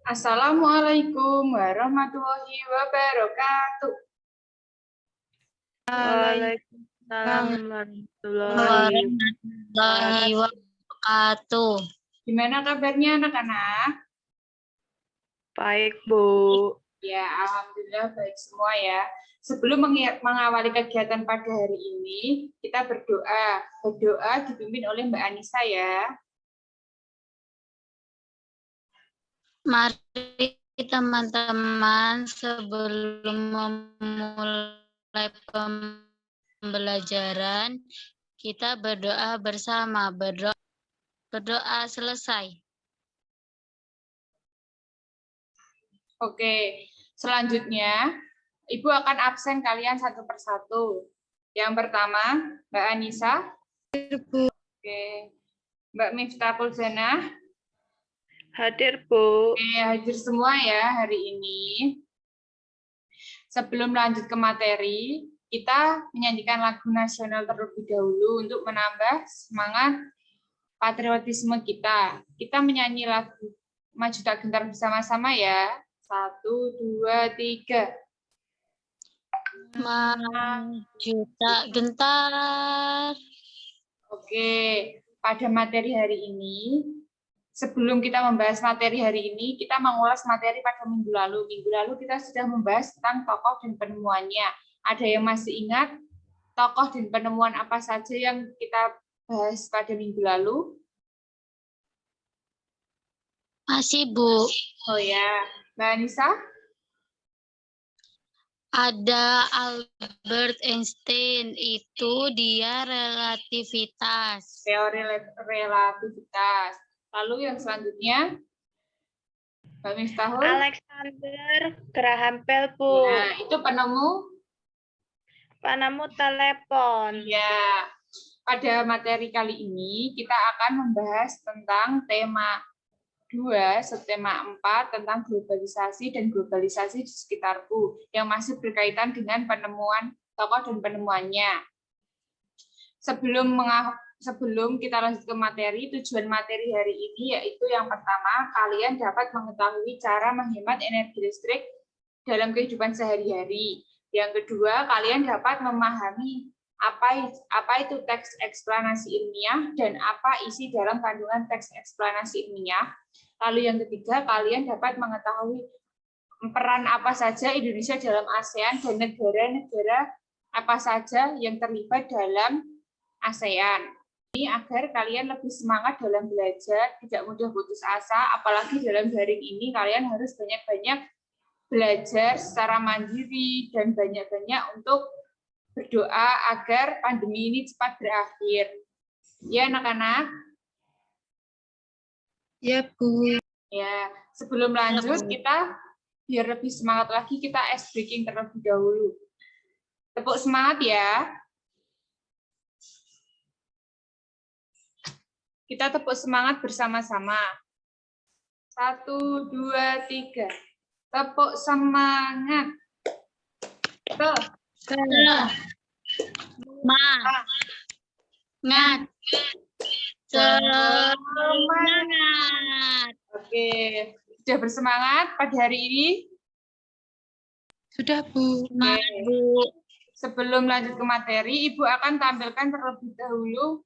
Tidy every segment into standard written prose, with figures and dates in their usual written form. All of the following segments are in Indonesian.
Assalamualaikum warahmatullahi wabarakatuh. Waalaikumsalam warahmatullahi wabarakatuh. Gimana kabarnya anak-anak? Baik, Bu. Ya, alhamdulillah baik semua ya. Sebelum mengawali kegiatan pada hari ini, kita berdoa. Berdoa dipimpin oleh Mbak Anissa ya. Mari teman-teman, sebelum memulai pembelajaran, kita berdoa bersama. Berdoa selesai. Oke, selanjutnya Ibu akan absen kalian satu persatu. Yang pertama, Mbak Anissa. Oke. Mbak Miftahul Zanah. Hadir, Bu. Oke, hadir semua ya hari ini. Sebelum lanjut ke materi, kita menyanyikan lagu nasional terlebih dahulu untuk menambah semangat patriotisme kita. Kita menyanyi lagu Maju Tak Gentar bersama-sama ya. 1, 2, 3. Maju tak gentar. Oke, pada materi hari ini, sebelum kita membahas materi hari ini, kita mengulas materi pada minggu lalu. Minggu lalu kita sudah membahas tentang tokoh dan penemuannya. Ada yang masih ingat tokoh dan penemuan apa saja yang kita bahas pada minggu lalu? Masih, Bu. Oh ya, Mbak Anissa? Ada Albert Einstein, itu dia relativitas. Teori relativitas. Lalu yang selanjutnya, Mbak Miftahul? Alexander Graham Bell, Bu. Nah, itu penemu telepon. ya. Pada materi kali ini kita akan membahas tentang tema 2, subtema 4 tentang globalisasi dan globalisasi di sekitarku yang masih berkaitan dengan penemuan tokoh dan penemuannya. Sebelum kita lanjut ke materi, tujuan materi hari ini yaitu yang pertama, kalian dapat mengetahui cara menghemat energi listrik dalam kehidupan sehari-hari. Yang kedua, kalian dapat memahami apa itu teks eksplanasi ilmiah dan apa isi dalam kandungan teks eksplanasi ilmiah. Lalu yang ketiga, kalian dapat mengetahui peran apa saja Indonesia dalam ASEAN dan negara-negara apa saja yang terlibat dalam ASEAN. Ini agar kalian lebih semangat dalam belajar, tidak mudah putus asa, apalagi dalam daring ini kalian harus banyak-banyak belajar secara mandiri dan banyak-banyak untuk berdoa agar pandemi ini cepat berakhir. Ya, anak-anak? Ya, Bu. Ya, sebelum lanjut kita biar lebih semangat lagi kita ice breaking terlebih dahulu. Tepuk semangat ya. Kita tepuk semangat bersama-sama. 1, 2, 3. Tepuk semangat. Tuh. Semangat. Oke, sudah bersemangat pada hari ini? Sudah, Bu. Semangat, Bu. Sebelum lanjut ke materi, Ibu akan tampilkan terlebih dahulu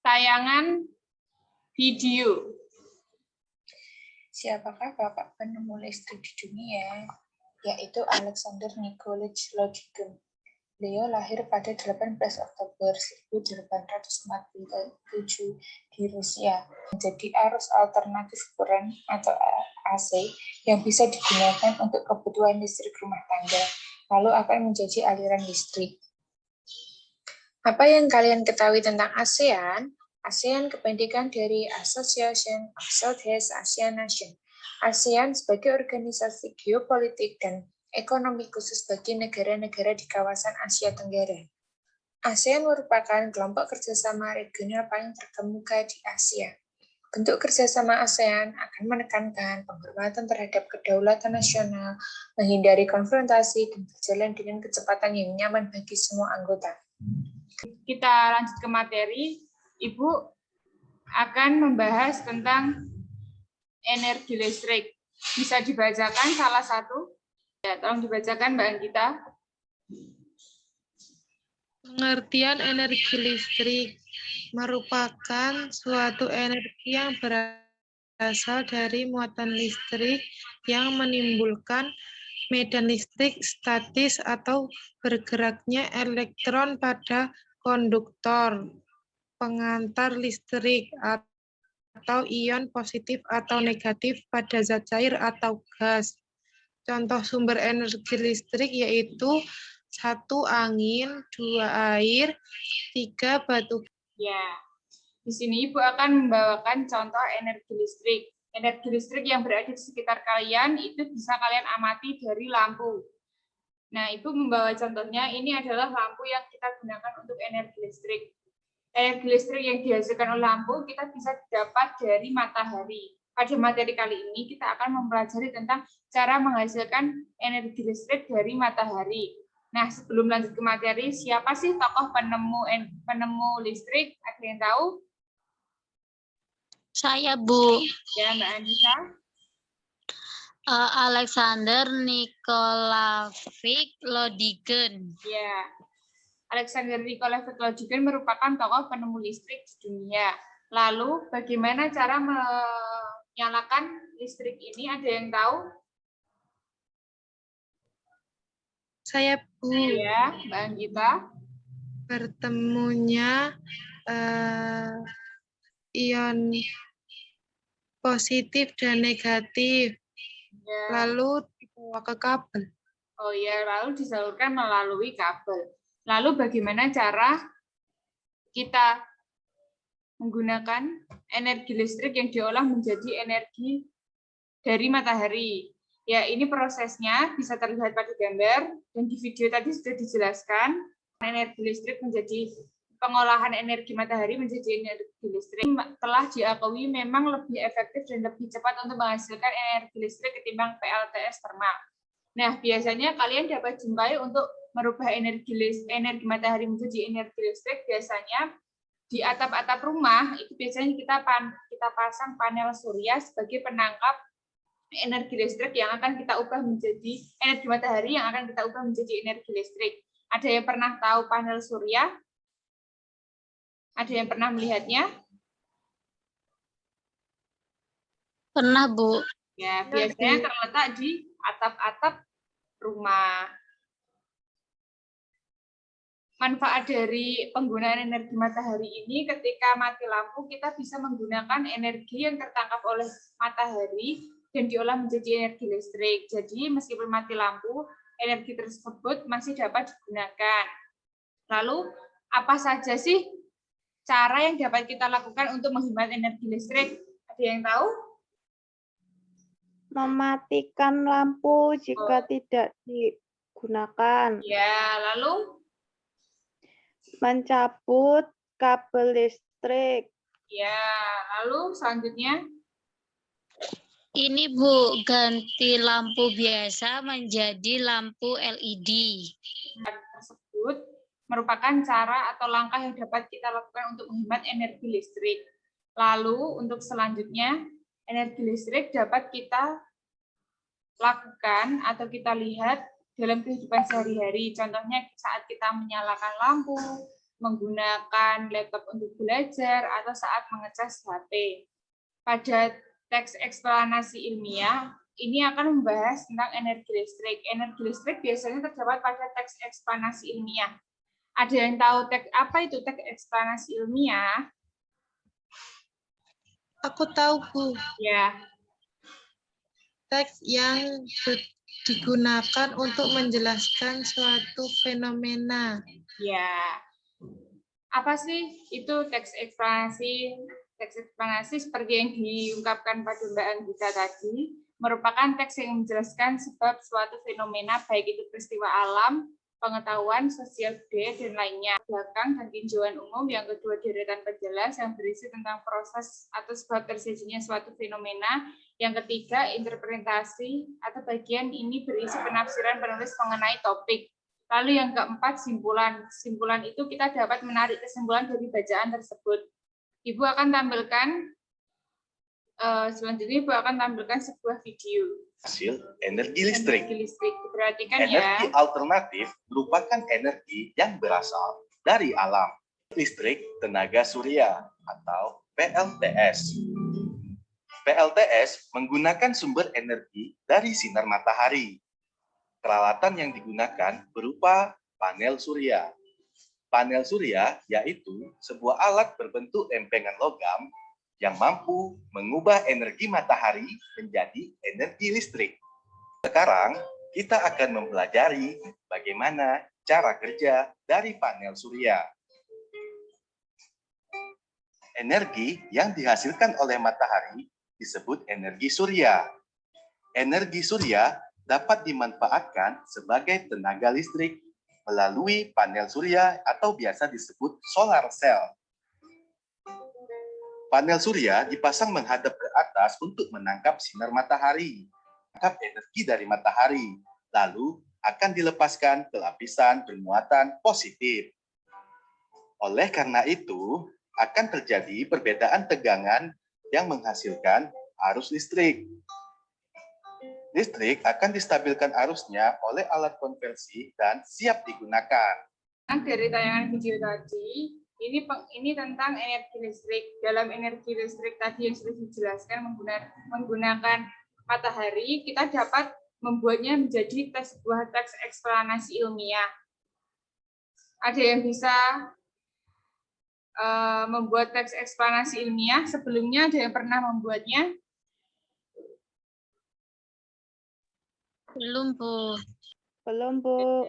tayangan video. Siapakah Bapak penemu listrik di dunia? Yaitu Alexander Nikolaevich Lodgkin. Beliau lahir pada 18 Oktober 1847 di Rusia. Menjadi arus alternatif kuren atau AC yang bisa digunakan untuk kebutuhan listrik rumah tangga, lalu akan menjadi aliran listrik. Apa yang kalian ketahui tentang ASEAN? ASEAN kependekan dari Association of Southeast Asian Nations. ASEAN sebagai organisasi geopolitik dan ekonomi khusus bagi negara-negara di kawasan Asia Tenggara. ASEAN merupakan kelompok kerjasama regional paling terkemuka di Asia. Bentuk kerjasama ASEAN akan menekankan penghormatan terhadap kedaulatan nasional, menghindari konfrontasi, dan berjalan dengan kecepatan yang nyaman bagi semua anggota. Kita lanjut ke materi. Ibu akan membahas tentang energi listrik. Bisa dibacakan salah satu? Ya, tolong dibacakan Mbak Anggita. Pengertian energi listrik merupakan suatu energi yang berasal dari muatan listrik yang menimbulkan medan listrik statis atau bergeraknya elektron pada konduktor pengantar listrik atau ion positif atau negatif pada zat cair atau gas. Contoh sumber energi listrik yaitu 1 angin, 2 air, 3 batu. Ya, di sini Ibu akan membawakan contoh energi listrik. Energi listrik yang berada di sekitar kalian itu bisa kalian amati dari lampu. Nah, Ibu membawa contohnya, ini adalah lampu yang kita gunakan untuk energi listrik. Energi listrik yang dihasilkan oleh lampu kita bisa dapat dari matahari. Pada materi kali ini kita akan mempelajari tentang cara menghasilkan energi listrik dari matahari. Nah, sebelum lanjut ke materi, siapa sih tokoh penemu listrik? Ada yang tahu? Saya, Bu. Ya, Mbak Anissa. Alexander Nikolaevich Lodigen. Ya, Alexander Nikolaevich Lodigen merupakan tokoh penemu listrik di dunia. Lalu, bagaimana cara menyalakan listrik ini? Ada yang tahu? Saya, Bu. Ya, Mbak Anggita. Bertemunya ion positif dan negatif, Ya. lalu dibawa ke kabel. Oh ya, lalu disalurkan melalui kabel. Lalu bagaimana cara kita menggunakan energi listrik yang diolah menjadi energi dari matahari? Ya, ini prosesnya bisa terlihat pada gambar dan di video tadi sudah dijelaskan. Energi listrik menjadi pengolahan energi matahari menjadi energi listrik telah diakui memang lebih efektif dan lebih cepat untuk menghasilkan energi listrik ketimbang PLTS termal. Nah, biasanya kalian dapat jumpai untuk merubah energi matahari menjadi energi listrik biasanya di atap-atap rumah itu biasanya kita pasang panel surya sebagai penangkap energi listrik yang akan kita ubah menjadi energi matahari yang akan kita ubah menjadi energi listrik. Ada yang pernah tahu panel surya? Ada yang pernah melihatnya? Pernah, Bu. Ya, biasanya terletak di atap-atap rumah. Manfaat dari penggunaan energi matahari ini ketika mati lampu kita bisa menggunakan energi yang tertangkap oleh matahari dan diolah menjadi energi listrik. Jadi meskipun mati lampu, energi tersebut masih dapat digunakan. Lalu apa saja sih cara yang dapat kita lakukan untuk menghemat energi listrik? Ada yang tahu? Mematikan lampu jika tidak digunakan. Ya, lalu? Mencabut kabel listrik. Ya, lalu selanjutnya? Ini, Bu, ganti lampu biasa menjadi lampu LED. Tersebut merupakan cara atau langkah yang dapat kita lakukan untuk menghemat energi listrik. Lalu untuk selanjutnya, energi listrik dapat kita lakukan atau kita lihat dalam kehidupan sehari-hari. Contohnya saat kita menyalakan lampu, menggunakan laptop untuk belajar, atau saat mengecas HP. Pada teks eksplanasi ilmiah, ini akan membahas tentang energi listrik. Energi listrik biasanya terdapat pada teks eksplanasi ilmiah. Ada yang tahu apa itu teks eksplanasi ilmiah? Aku tahu, Bu. Ya. Teks yang digunakan untuk menjelaskan suatu fenomena. Ya. Apa sih itu teks eksplanasi? Teks eksplanasi seperti yang diungkapkan pada Mbak Anggita tadi, merupakan teks yang menjelaskan sebab suatu fenomena, baik itu peristiwa alam, pengetahuan, sosial, budaya, dan lainnya. Belakang dan tinjauan umum, yang kedua deretan penjelas yang berisi tentang proses atau sebab terjadinya suatu fenomena, yang ketiga interpretasi atau bagian ini berisi penafsiran penulis mengenai topik. Lalu yang keempat simpulan. Simpulan itu kita dapat menarik kesimpulan dari bacaan tersebut. Ibu akan tampilkan Selanjutnya Ibu akan tampilkan sebuah video. Hasil energi listrik. Energi listrik. Perhatikan Energi ya. alternatif merupakan energi yang berasal dari alam. Listrik tenaga surya atau PLTS. PLTS menggunakan sumber energi dari sinar matahari. Peralatan yang digunakan berupa panel surya. Panel surya yaitu sebuah alat berbentuk lempengan logam yang mampu mengubah energi matahari menjadi energi listrik. Sekarang kita akan mempelajari bagaimana cara kerja dari panel surya. Energi yang dihasilkan oleh matahari disebut energi surya. Energi surya dapat dimanfaatkan sebagai tenaga listrik melalui panel surya atau biasa disebut solar cell. Panel surya dipasang menghadap ke atas untuk menangkap sinar matahari, menangkap energi dari matahari, lalu akan dilepaskan ke lapisan bermuatan positif. Oleh karena itu, akan terjadi perbedaan tegangan yang menghasilkan arus listrik. Listrik akan distabilkan arusnya oleh alat konversi dan siap digunakan. Dari tayangan video tadi, ini tentang energi listrik. Dalam energi listrik tadi yang sudah dijelaskan menggunakan matahari, kita dapat membuatnya menjadi sebuah teks eksplanasi ilmiah. Ada yang bisa membuat teks eksplanasi ilmiah? Sebelumnya ada yang pernah membuatnya? Belum, Bu. Belum, Bu.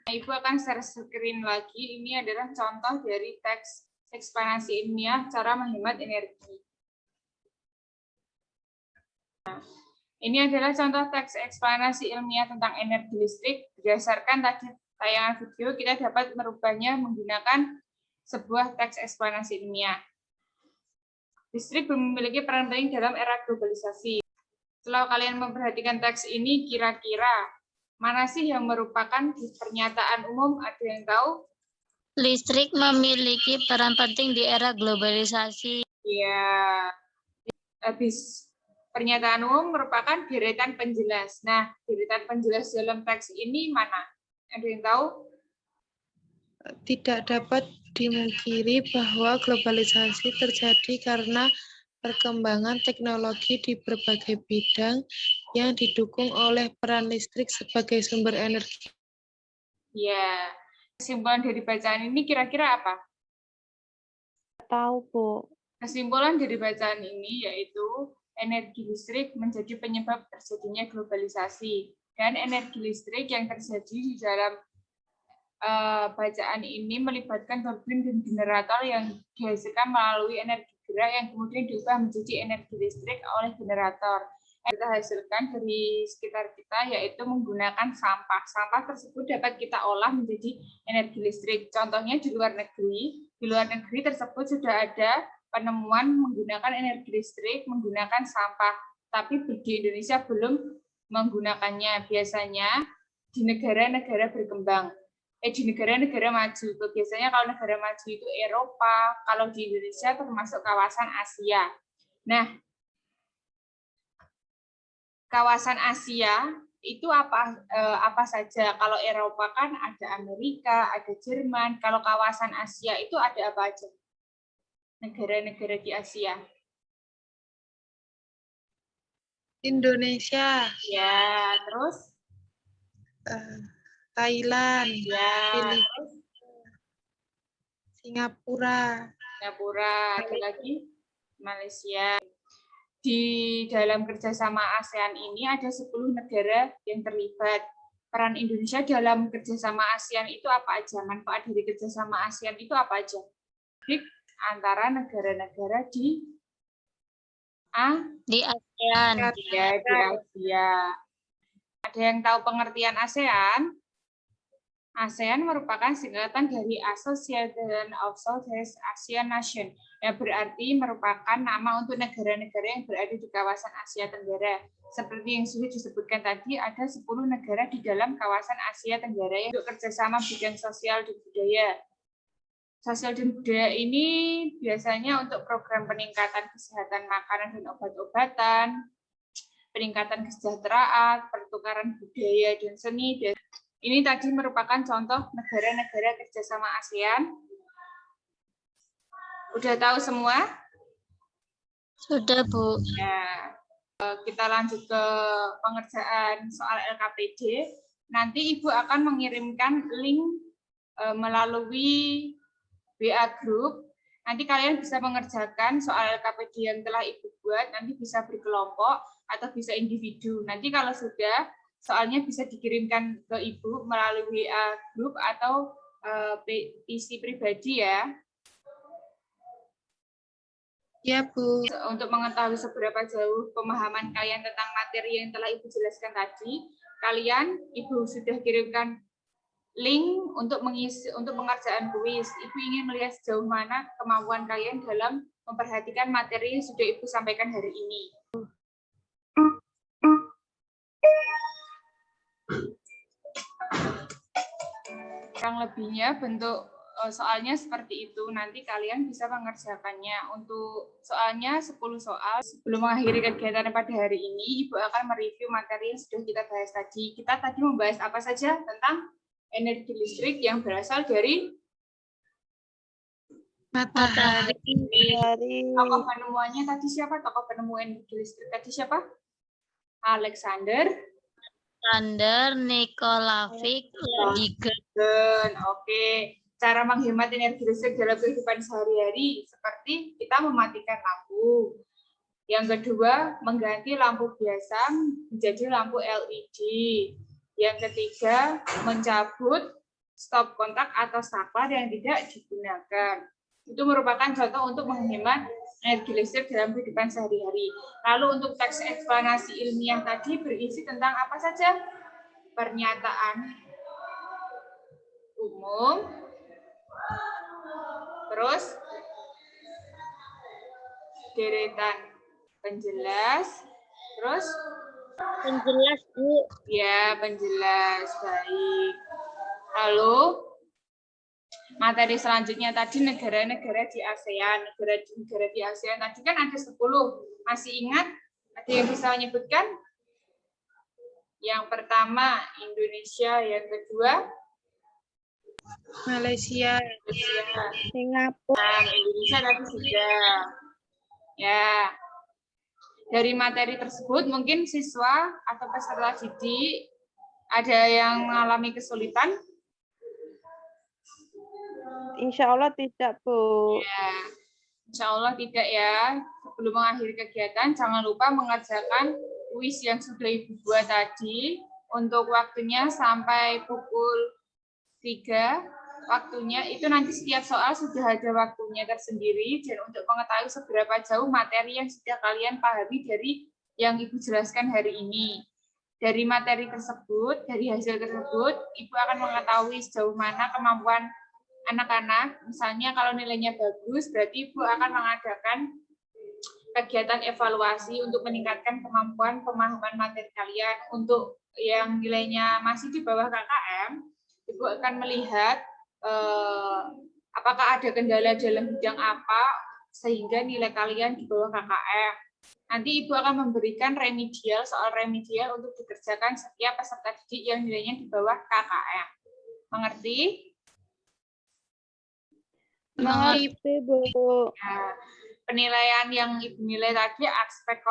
Nah, Ibu akan share screen lagi. Ini adalah contoh dari teks eksplanasi ilmiah cara menghemat energi. Nah, ini adalah contoh teks eksplanasi ilmiah tentang energi listrik. Berdasarkan tadi tayangan video, kita dapat merubahnya menggunakan sebuah teks eksplanasi ilmiah. Listrik memiliki peran penting dalam era globalisasi. Setelah kalian memperhatikan teks ini, kira-kira mana sih yang merupakan pernyataan umum? Ada yang tahu? Listrik memiliki peran penting di era globalisasi. Ya, habis pernyataan umum merupakan deretan penjelas. Nah, deretan penjelas dalam teks ini mana? Ada yang tahu? Tidak dapat dimungkiri bahwa globalisasi terjadi karena perkembangan teknologi di berbagai bidang yang didukung oleh peran listrik sebagai sumber energi. Ya, kesimpulan dari bacaan ini kira-kira apa? Tahu, Bu. Kesimpulan dari bacaan ini yaitu energi listrik menjadi penyebab terjadinya globalisasi, dan energi listrik yang terjadi di dalam bacaan ini melibatkan turbin dan generator yang dihasilkan melalui energi gerak yang kemudian diubah menjadi energi listrik oleh generator. Yang kita hasilkan dari sekitar kita yaitu menggunakan sampah. Sampah tersebut dapat kita olah menjadi energi listrik. Contohnya di luar negeri tersebut sudah ada penemuan menggunakan energi listrik menggunakan sampah, tapi di Indonesia belum menggunakannya. Biasanya di negara-negara berkembang. Di negara-negara maju. Biasanya kalau negara maju itu Eropa, kalau di Indonesia termasuk kawasan Asia. Nah, kawasan Asia itu apa saja? Kalau Eropa kan ada Amerika, ada Jerman. Kalau kawasan Asia itu ada apa aja? Negara-negara di Asia. Indonesia, Ya, terus? Thailand, Ya, Filipina, Singapura, ada lagi? Malaysia. Di dalam kerjasama ASEAN ini ada 10 negara yang terlibat. Peran Indonesia dalam kerjasama ASEAN itu apa aja? Manfaat dari kerjasama ASEAN itu apa aja? Antara negara-negara di ASEAN. Ya, di Asia. Ada yang tahu pengertian ASEAN? ASEAN merupakan singkatan dari Association of Southeast Asian Nations, yang berarti merupakan nama untuk negara-negara yang berada di kawasan Asia Tenggara. Seperti yang sudah disebutkan tadi, ada 10 negara di dalam kawasan Asia Tenggara yang untuk kerjasama bidang sosial dan budaya. Sosial dan budaya ini biasanya untuk program peningkatan kesehatan makanan dan obat-obatan, peningkatan kesejahteraan, pertukaran budaya dan seni. Dan ini tadi merupakan contoh negara-negara kerjasama ASEAN. Udah tahu semua? Sudah, Bu. Ya, kita lanjut ke pengerjaan soal LKPD. Nanti Ibu akan mengirimkan link melalui WA Group. Nanti kalian bisa mengerjakan soal LKPD yang telah Ibu buat, nanti bisa berkelompok atau bisa individu. Nanti kalau sudah, soalnya bisa dikirimkan ke Ibu melalui WA Group atau PC pribadi ya. Ya, Bu. Untuk mengetahui seberapa jauh pemahaman kalian tentang materi yang telah Ibu jelaskan tadi, Ibu sudah kirimkan link untuk pengerjaan kuis. Ibu ingin melihat sejauh mana kemampuan kalian dalam memperhatikan materi yang sudah Ibu sampaikan hari ini. Kurang lebihnya bentuk soalnya seperti itu. Nanti kalian bisa mengerjakannya. Untuk soalnya 10 soal. Sebelum mengakhiri kegiatan pada hari ini, Ibu akan mereview materi yang sudah kita bahas tadi. Kita tadi membahas apa saja tentang energi listrik yang berasal dari Matahari. Tokoh penemuannya tadi siapa? Tokoh penemu energi listrik tadi siapa? Alexander Nikolaevich Ladigan. Oke. Cara menghemat energi listrik dalam kehidupan sehari-hari seperti kita mematikan lampu. Yang kedua, mengganti lampu biasa menjadi lampu LED. Yang ketiga, mencabut stop kontak atau saklar yang tidak digunakan. Itu merupakan contoh untuk menghemat energi listrik dalam kehidupan sehari-hari. Lalu untuk teks eksplanasi ilmiah tadi berisi tentang apa saja? Pernyataan umum, terus deretan penjelas, terus Penjelas, Bu. ya penjelas. Baik. Lalu materi selanjutnya tadi negara-negara di ASEAN. Negara di ASEAN tadi kan ada 10. Masih ingat? Ada yang bisa menyebutkan? Yang pertama Indonesia, yang kedua Malaysia. Singapura. Nah, Indonesia tadi sudah. Ya. Dari materi tersebut mungkin siswa atau peserta didik ada yang mengalami kesulitan? Insya Allah tidak, Bu. Ya. Insya Allah tidak ya. Sebelum mengakhiri kegiatan, jangan lupa mengerjakan kuis yang sudah Ibu buat tadi. Untuk waktunya sampai pukul 3. Waktunya itu nanti setiap soal sudah ada waktunya tersendiri. Dan untuk mengetahui seberapa jauh materi yang sudah kalian pahami dari yang Ibu jelaskan hari ini. Dari materi tersebut, dari hasil tersebut, Ibu akan mengetahui sejauh mana kemampuan anak-anak. Misalnya kalau nilainya bagus, berarti Ibu akan mengadakan kegiatan evaluasi untuk meningkatkan kemampuan pemahaman materi kalian. Untuk yang nilainya masih di bawah KKM, Ibu akan melihat apakah ada kendala dalam bidang apa sehingga nilai kalian di bawah KKM. Nanti Ibu akan memberikan soal remedial untuk dikerjakan setiap peserta didik yang nilainya di bawah KKM. Mengerti? Mengerti, Bu. Nah, penilaian yang Ibu nilai tadi aspek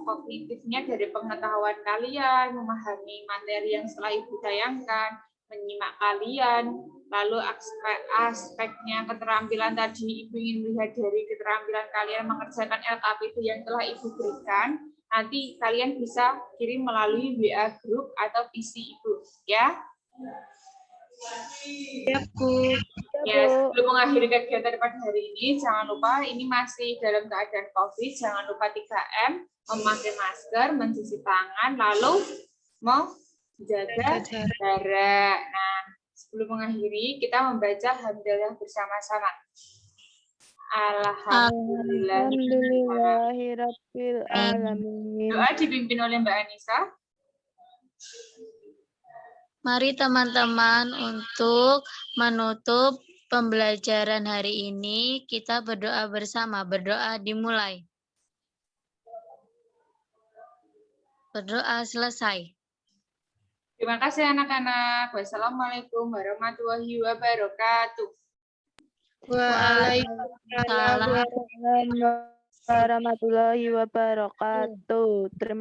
kognitifnya dari pengetahuan kalian, memahami materi yang setelah Ibu tayangkan, menyimak kalian, lalu aspeknya keterampilan tadi Ibu ingin melihat dari keterampilan kalian mengerjakan LKPD yang telah Ibu berikan, nanti kalian bisa kirim melalui WA Group atau PC Ibu, ya. Ya, Bu. Ya, sebelum mengakhiri kegiatan pada hari ini, jangan lupa ini masih dalam keadaan COVID, jangan lupa 3M, memakai masker, mencuci tangan, lalu menjaga jarak. Nah, sebelum mengakhiri, kita membaca hamdalah bersama-sama. Alhamdulillahirabbil alamin. Doa dipimpin oleh Mbak Anissa. Mari teman-teman untuk menutup pembelajaran hari ini kita berdoa bersama. Berdoa dimulai. Berdoa selesai. Terima kasih anak-anak. Wassalamualaikum warahmatullahi wabarakatuh. Waalaikumsalam. Waalaikumsalam warahmatullahi wabarakatuh. Terima